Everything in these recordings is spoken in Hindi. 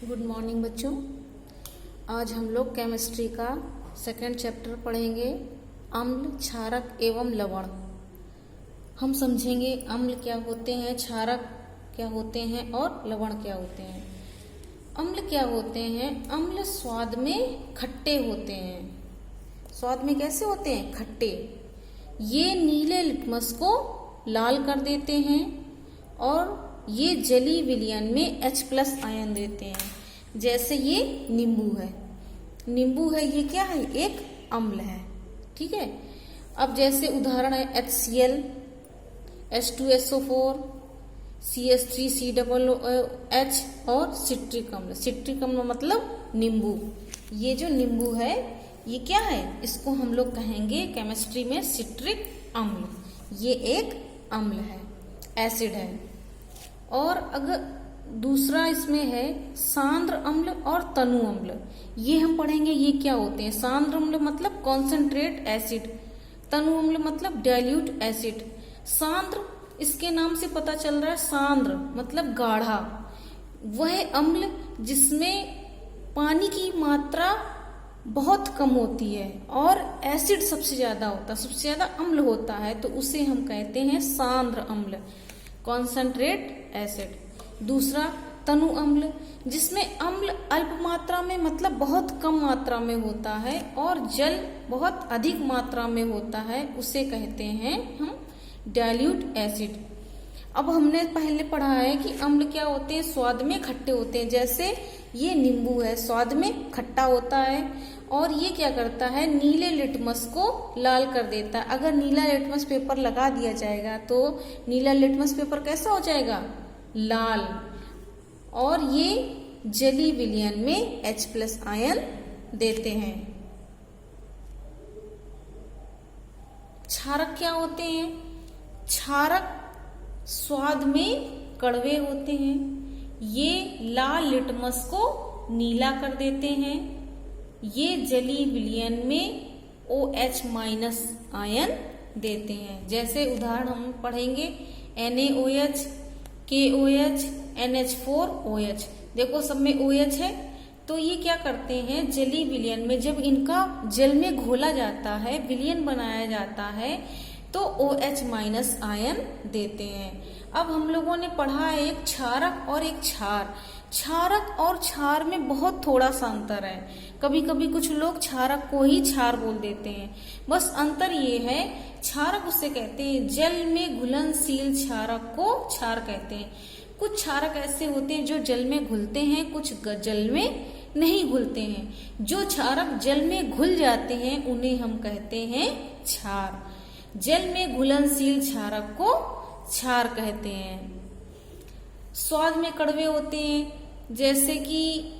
गुड मॉर्निंग बच्चों। आज हम लोग केमिस्ट्री का सेकंड चैप्टर पढ़ेंगे, अम्ल, क्षारक एवं लवण। हम समझेंगे अम्ल क्या होते हैं, क्षारक क्या होते हैं और लवण क्या होते हैं। अम्ल क्या होते हैं? अम्ल स्वाद में खट्टे होते हैं। स्वाद में कैसे होते हैं? खट्टे। ये नीले लिटमस को लाल कर देते हैं और ये जली विलयन में H+ आयन देते हैं। जैसे ये नींबू है, ये क्या है? एक अम्ल है। ठीक है। अब जैसे उदाहरण है HCl, H2SO4, CH3COOH और सिट्रिक अम्ल। सिट्रिक अम्ल मतलब नींबू। ये जो नींबू है ये क्या है? इसको हम लोग कहेंगे केमिस्ट्री में सिट्रिक अम्ल। ये एक अम्ल है, एसिड है। और अगर दूसरा इसमें है सांद्र अम्ल और तनु अम्ल। ये हम पढ़ेंगे ये क्या होते हैं। सांद्र अम्ल मतलब कॉन्सेंट्रेट एसिड, तनु अम्ल मतलब डाइल्यूट एसिड। सांद्र इसके नाम से पता चल रहा है, सांद्र मतलब गाढ़ा। वह अम्ल जिसमें पानी की मात्रा बहुत कम होती है और एसिड सबसे ज्यादा होता है, सबसे ज्यादा अम्ल होता है, तो उसे हम कहते हैं सांद्र अम्ल, कॉन्सेंट्रेट एसिड। दूसरा तनु अम्ल, जिसमें अम्ल अल्प मात्रा में मतलब बहुत कम मात्रा में होता है और जल बहुत अधिक मात्रा में होता है, उसे कहते हैं हम डाइल्यूट एसिड। अब हमने पहले पढ़ा है कि अम्ल क्या होते हैं? स्वाद में खट्टे होते हैं। जैसे ये नींबू है, स्वाद में खट्टा होता है और ये क्या करता है? नीले लिटमस को लाल कर देता है। अगर नीला लिटमस पेपर लगा दिया जाएगा तो नीला लिटमस पेपर कैसा हो जाएगा? लाल। और ये जली विलयन में H+ आयन देते हैं। क्षारक क्या होते हैं? क्षारक स्वाद में कड़वे होते हैं। ये लाल लिटमस को नीला कर देते हैं। ये जली विलयन में OH- आयन देते हैं। जैसे उदाहरण हम पढ़ेंगे NaOH, KOH, NH4OH। देखो सब में OH है, तो ये क्या करते हैं? जली विलयन में जब इनका जल में घोला जाता है, विलयन बनाया जाता है, तो OH- आयन देते हैं। अब हम लोगों ने पढ़ा एक क्षारक और एक क्षार। क्षारक और क्षार में बहुत थोड़ा सा अंतर है। कभी कभी कुछ लोग क्षारक को ही क्षार बोल देते हैं। बस अंतर ये है, क्षारक उसे कहते हैं जल में घुलनशील क्षारक को क्षार कहते हैं। कुछ क्षारक ऐसे होते हैं जो जल में घुलते हैं, कुछ जल में नहीं घुलते हैं। जो क्षारक जल में घुल जाते हैं उन्हें हम कहते हैं क्षार। जल में घुलनशील क्षारक को क्षार कहते हैं। स्वाद में कड़वे होते हैं। जैसे कि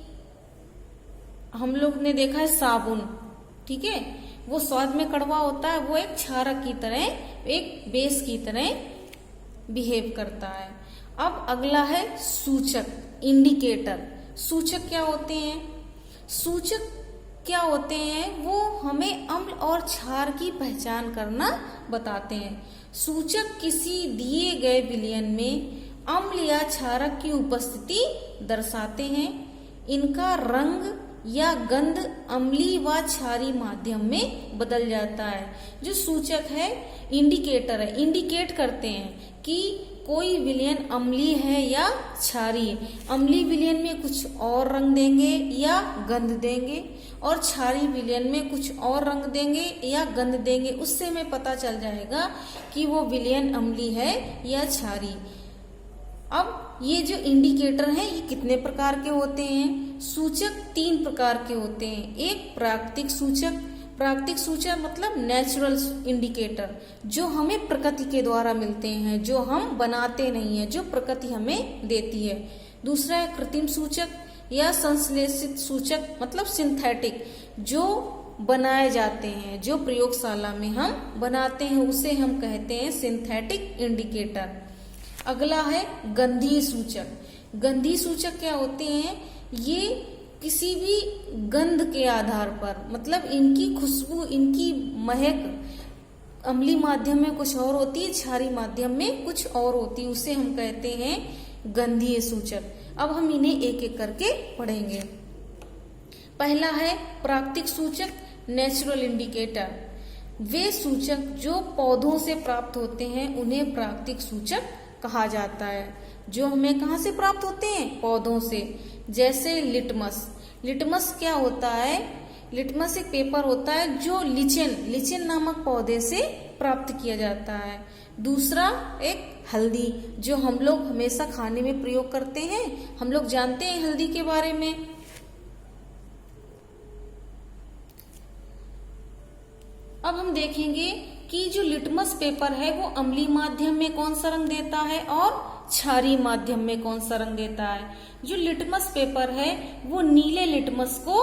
हम लोग ने देखा है साबुन, ठीक है, वो स्वाद में कड़वा होता है, वो एक क्षारक की तरह, एक बेस की तरह बिहेव करता है। अब अगला है सूचक, इंडिकेटर। सूचक क्या होते हैं? सूचक क्या होते हैं? वो हमें अम्ल और क्षार की पहचान करना बताते हैं। सूचक किसी दिए गए विलयन में अम्ल या क्षारक की उपस्थिति दर्शाते हैं। इनका रंग या गंध अम्लीय व क्षारीय माध्यम में बदल जाता है। जो सूचक है, इंडिकेटर है, इंडिकेट करते हैं कि कोई विलयन अम्लीय है या क्षारीय। अम्लीय विलयन में कुछ और रंग देंगे या गंध देंगे और क्षारीय विलयन में कुछ और रंग देंगे या गंध देंगे। उससे हमें पता चल जाएगा कि वो विलयन अम्लीय है या क्षारीय। अब ये जो इंडिकेटर हैं ये कितने प्रकार के होते हैं? सूचक 3 प्रकार के होते हैं। एक प्राकृतिक सूचक। प्राकृतिक सूचक मतलब नेचुरल इंडिकेटर, जो हमें प्रकृति के द्वारा मिलते हैं, जो हम बनाते नहीं है, जो प्रकृति हमें देती है। दूसरा है कृत्रिम सूचक या संश्लेषित सूचक मतलब सिंथेटिक, जो बनाए जाते हैं, जो प्रयोगशाला में हम बनाते हैं, उसे हम कहते हैं सिंथेटिक इंडिकेटर। अगला है गंधीय सूचक। गंधीय सूचक क्या होते हैं? ये किसी भी गंध के आधार पर, मतलब इनकी खुशबू, इनकी महक अम्लीय माध्यम में कुछ और होती है, क्षारीय माध्यम में कुछ और होती है, उसे हम कहते हैं गंधीय सूचक। अब हम इन्हें एक एक करके पढ़ेंगे। पहला है प्राकृतिक सूचक, नेचुरल इंडिकेटर। वे सूचक जो पौधों से प्राप्त होते हैं उन्हें प्राकृतिक सूचक कहा जाता है। जो हमें कहाँ से प्राप्त होते हैं? पौधों से। जैसे लिटमस। लिटमस क्या होता है? लिटमस एक पेपर होता है जो लिचेन नामक पौधे से प्राप्त किया जाता है। दूसरा एक हल्दी, जो हम लोग हमेशा खाने में प्रयोग करते हैं। हम लोग जानते हैं हल्दी के बारे में। अब हम देखेंगे कि जो लिटमस पेपर है वो अम्लीय माध्यम में कौन सा रंग देता है और क्षारीय माध्यम में कौन सा रंग देता है। जो लिटमस पेपर है वो नीले लिटमस को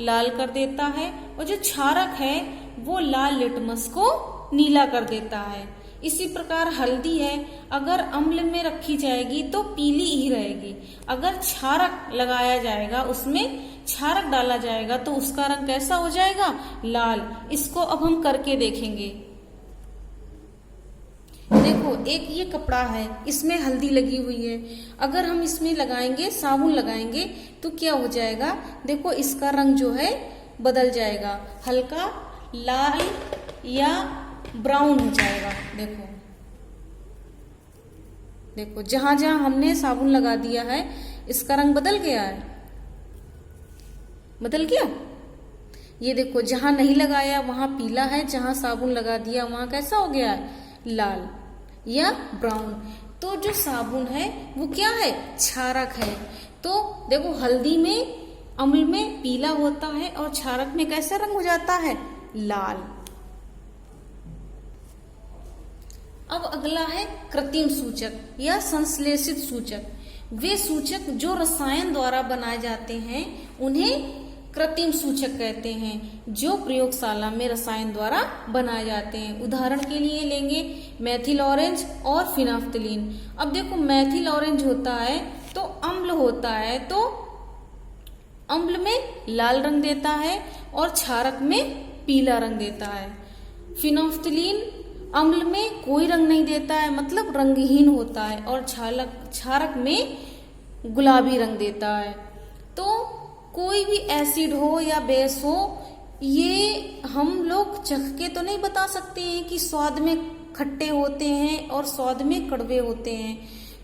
लाल कर देता है और जो क्षारक है वो लाल लिटमस को नीला कर देता है। इसी प्रकार हल्दी है, अगर अम्ल में रखी जाएगी तो पीली ही रहेगी। अगर क्षारक लगाया जाएगा, उसमें क्षारक डाला जाएगा तो उसका रंग कैसा हो जाएगा? लाल। इसको अब हम करके देखेंगे। देखो, एक ये कपड़ा है, इसमें हल्दी लगी हुई है। अगर हम इसमें लगाएंगे, साबुन लगाएंगे तो क्या हो जाएगा? देखो, इसका रंग जो है बदल जाएगा, हल्का लाल या ब्राउन हो जाएगा। देखो देखो, जहां जहां हमने साबुन लगा दिया है इसका रंग बदल गया है। बदल गया? ये देखो, जहां नहीं लगाया वहां पीला है, जहां साबुन लगा दिया वहां कैसा हो गया है? लाल या ब्राउन। तो जो साबुन है वो क्या है? क्षारक है। तो देखो, हल्दी में अम्ल में पीला होता है और क्षारक में कैसा रंग हो जाता है? लाल। अब अगला है कृत्रिम सूचक या संश्लेषित सूचक। वे सूचक जो रसायन द्वारा बनाए जाते हैं उन्हें कृत्रिम सूचक कहते हैं, जो प्रयोगशाला में रसायन द्वारा बनाए जाते हैं। उदाहरण के लिए लेंगे मेथिल ऑरेंज और फिनाफ्थलीन। अब देखो, मेथिल ऑरेंज होता है तो अम्ल होता है, तो अम्ल में लाल रंग देता है और क्षारक में पीला रंग देता है। फिनाफ्थलीन अम्ल में कोई रंग नहीं देता है, मतलब रंगहीन होता है, और क्षारक में गुलाबी रंग देता है। तो कोई भी एसिड हो या बेस हो, ये हम लोग चख के तो नहीं बता सकते हैं कि स्वाद में खट्टे होते हैं और स्वाद में कड़वे होते हैं।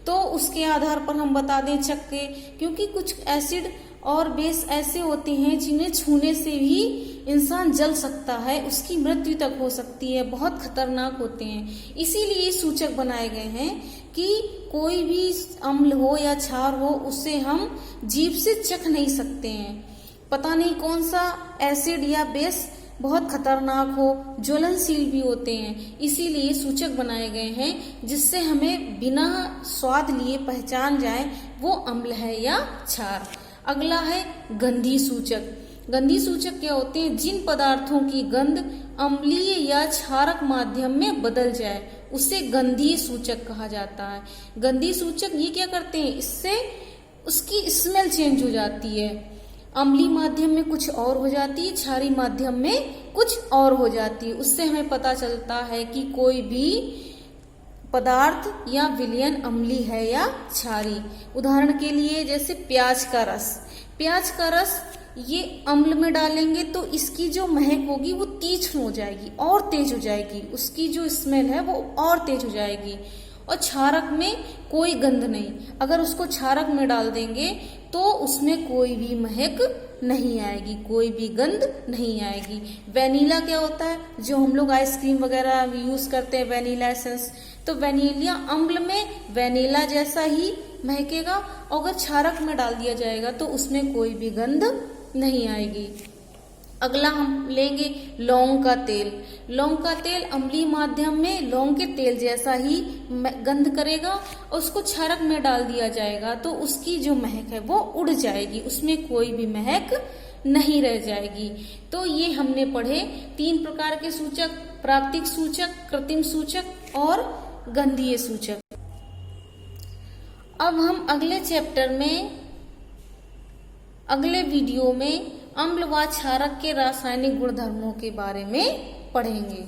तो उसके आधार पर हम बता दें चख के, क्योंकि कुछ एसिड और बेस ऐसे होते हैं जिन्हें छूने से ही इंसान जल सकता है, उसकी मृत्यु तक हो सकती है, बहुत खतरनाक होते हैं। इसीलिए सूचक बनाए गए हैं कि कोई भी अम्ल हो या क्षार हो उसे हम जीभ से चख नहीं सकते हैं। पता नहीं कौन सा एसिड या बेस बहुत खतरनाक हो, ज्वलनशील भी होते हैं। इसीलिए सूचक बनाए गए हैं जिससे हमें बिना स्वाद लिए पहचान जाए वो अम्ल है या क्षार। अगला है गंधी सूचक। गंधी सूचक क्या होते हैं? जिन पदार्थों की गंध अम्लीय या क्षारक माध्यम में बदल जाए उसे गंधीय सूचक कहा जाता है। गंधी सूचक ये क्या करते हैं? इससे उसकी स्मेल चेंज हो जाती है। अम्लीय माध्यम में कुछ और हो जाती है, क्षारीय माध्यम में कुछ और हो जाती है। उससे हमें पता चलता है कि कोई भी पदार्थ या विलयन अम्लीय है या क्षारीय। उदाहरण के लिए जैसे प्याज का रस। प्याज का रस ये अम्ल में डालेंगे तो इसकी जो महक होगी वो तीक्ष्ण हो जाएगी और तेज हो जाएगी, उसकी जो स्मेल है वो और तेज हो जाएगी। और क्षारक में कोई गंध नहीं, अगर उसको क्षारक में डाल देंगे तो उसमें कोई भी महक नहीं आएगी, कोई भी गंध नहीं आएगी। वेनिला क्या होता है? जो हम लोग आइसक्रीम वगैरह यूज करते हैं, वेनिला एसेंस, तो वेनिला अम्ल में वेनिला जैसा ही महकेगा, और अगर क्षारक में डाल दिया जाएगा तो उसमें कोई भी गंध नहीं आएगी। अगला हम लेंगे लौंग का तेल। लौंग का तेल अम्लीय माध्यम में लौंग के तेल जैसा ही गंध करेगा, और उसको क्षारक में डाल दिया जाएगा तो उसकी जो महक है वो उड़ जाएगी, उसमें कोई भी महक नहीं रह जाएगी। तो ये हमने पढ़े 3 प्रकार के सूचक: प्राकृतिक सूचक, कृत्रिम सूचक और गंधीय सूचक। अब हम अगले चैप्टर में, अगले वीडियो में अम्ल व क्षारक के रासायनिक गुणधर्मों के बारे में पढ़ेंगे।